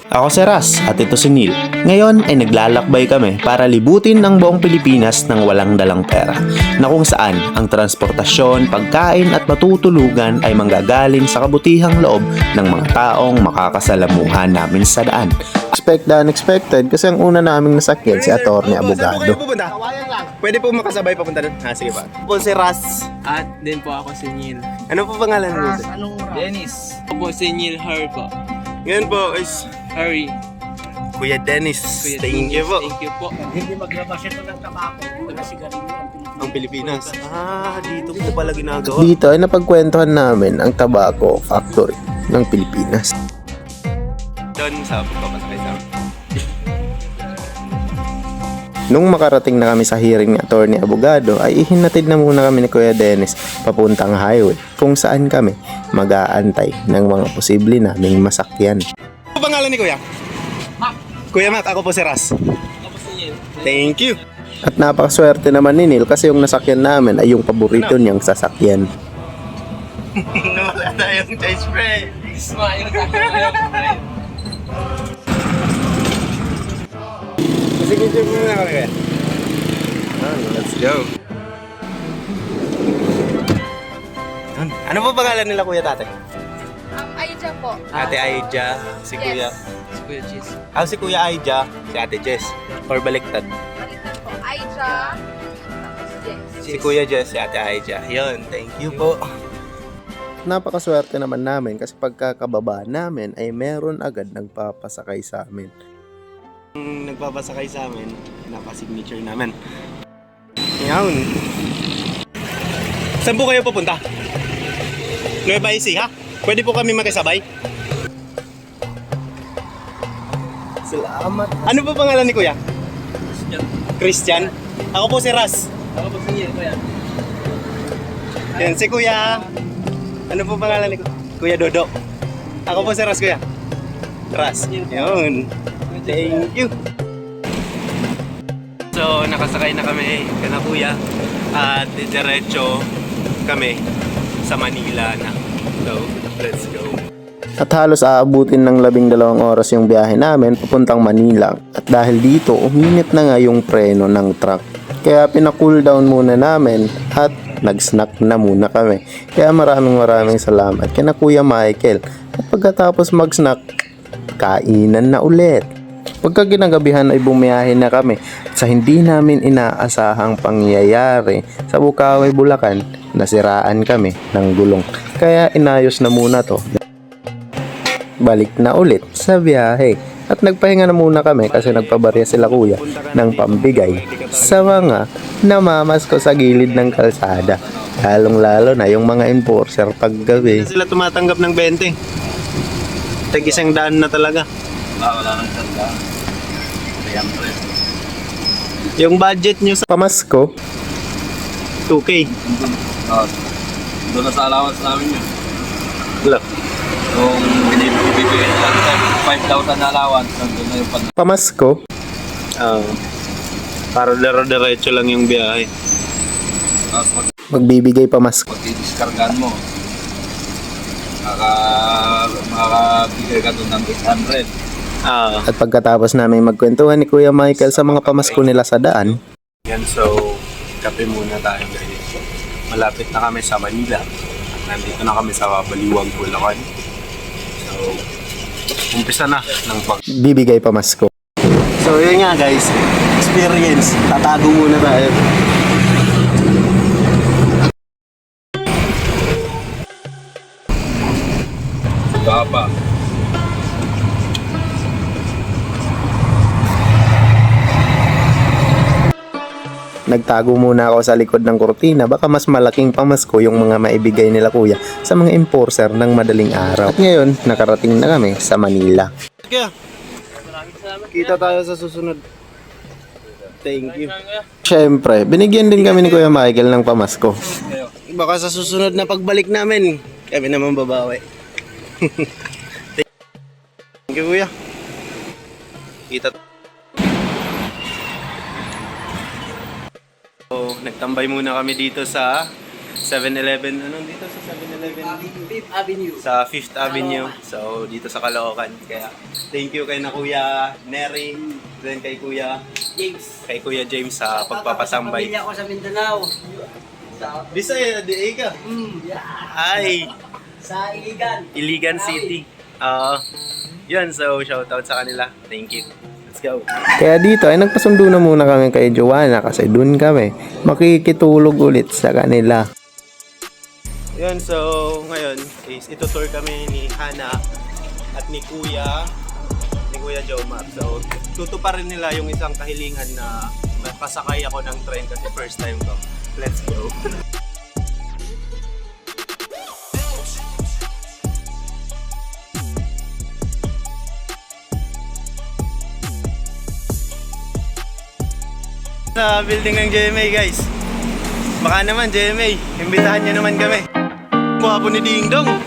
Ako si Ras at ito si Neil. Ngayon ay naglalakbay kami para libutin ang buong Pilipinas ng walang dalang pera, na kung saan ang transportasyon, pagkain at matutulugan ay manggagaling sa kabutihang loob ng mga taong makakasalamuhan namin sa daan. Expect the unexpected kasi ang una naming nasakyan si Atty. Abogado. Pwede po makasabay papunta doon? Ha, sige pa. Po si Ras. At din po ako si Neil. Ano po pangalan mo? Dennis. Ako po si Neil Har po. Ngayon po is Harry. Kuya Dennis. Kuya Thank you Dennis, po. Thank you po. Hindi maglabas ito ng tabako na sigarilyo Ang Pilipinas. Dito ko pala ginagawa. Dito ay napagkwentuhan namin ang Tobacco Factory ng Pilipinas. Doon sa papasakay sa Nung makarating na kami sa hearing ni Atty. Abogado ay ihinatid na muna kami ni Kuya Dennis papuntang highway kung saan kami mag-aantay ng mga posible naming masakyan. Ano pangalan ni Kuya? Mac. Kuya Mac, ako po si Ras. Ako po si Neil. Thank you. At napakaswerte naman ni Neil kasi yung nasakyan namin ay yung paborito niyang sasakyan. Wala tayong choice, friend. Smile sa akin. Sige, check muna kami Kuya. Let's go. Ano po pangalan nila Kuya Tate? Aija po. Ate Aija, si Kuya. Si Kuya Cheese. Si Kuya Aija, si Ate Jess. Or baliktad. Baliktad po. Aija. Tapos Jess. Si Kuya Jess, si Ate Aija. Yun, thank you po. Napakaswerte naman namin kasi pagkakababa namin ay meron agad nagpapasakay sa amin. Nagpapasakay sa amin, naka-signature namin. Yan. Saan po kayo pupunta? Nueva Ecija, ha? Pwede po kami makisabay? Salamat. Ano po pangalan ni Kuya? Christian. Christian? Ako po si Ras. Ako po si Neil, Kuya. Yan, si Kuya. Ano po pangalan ni Kuya Dodo? Ako po si Ras, Kuya. Ras. Yun. Thank you. So, nakasakay na kami kana Kuya at diretso kami sa Manila na. So, let's go. At halos aabutin ng 12 oras yung biyahe namin papuntang Manila. At dahil dito, uminit na nga yung preno ng truck. Kaya pina-cool down muna namin at nag-snack na muna kami. Kaya maraming salamat kina Kuya Michael. At pagkatapos mag-snack, kainan na ulit. Pagka ginagabihan ay bumiyahe na kami sa hindi namin inaasahang pangyayari sa Bukawi, Bulacan, nasiraan kami ng gulong. Kaya inayos na muna to. Balik na ulit sa biyahe at nagpahinga na muna kami kasi nagpabarya sila Kuya ng pambigay sa mga namamasko sa gilid ng kalsada. Lalong-lalo na yung mga enforcer paggabi. Sila tumatanggap ng 20. Tag-isang daan na talaga. Wala nang tanda. Yung budget nyo sa Pamasko, 2K. Doon na sa allowance namin yun. Look. Kung binibigay lang tayo, 5,000 na allowance, nandun na yung Pamasko, Para diretso lang yung biyahe. Tapos magbibigay pamasko. pag-discargan mo, makakabigay ka doon ng 800. At pagkatapos namin magkwentuhan ni Kuya Michael sa mga pamasko nila sa daan, Yan, so kape muna tayo guys. Malapit na kami sa Manila. At nandito na kami sa Baliwag, Bulacan. So, umpisa na ng bibigay pamasko. So yun nga guys, experience. Tatago muna tayo. Baba. Nagtago muna ako sa likod ng kurtina, baka mas malaking pamasko yung mga maibigay nila Kuya sa mga enforcer ng madaling araw. At ngayon, nakarating na kami sa Manila. Kaya, kita tayo sa susunod. Thank you. Syempre, binigyan din kami ni Kuya Michael ng pamasko. Baka sa susunod na pagbalik namin, kami naman babawi. Thank you, Kuya. Kita. So, nagtambay muna kami dito sa 7-Eleven. Anong dito sa 7-Eleven? Fifth Avenue. Sa 5th Avenue. So, dito sa Caloocan. Kaya, thank you kay na Kuya Nery, then kay Kuya James sa pagpapasambay. Pamilya ko sa Mindanao. Bisaya, di ka. Ay, Sa Iligan. Iligan City. Yun, so shoutout sa kanila. Thank you. Let's go. Kaya dito ay nagpasundo na muna kami kay Joanna kasi dun kami makikitulog ulit sa kanila. Yun, so ngayon is itutour kami ni Hana at ni Kuya Jomar. So tutuparin nila yung isang kahilingan na pasakay ako ng train kasi first time ko. Let's go. Sa building ng GMA guys. Baka naman GMA, imbitahan nyo naman kami. Mukha po ni Ding Dong.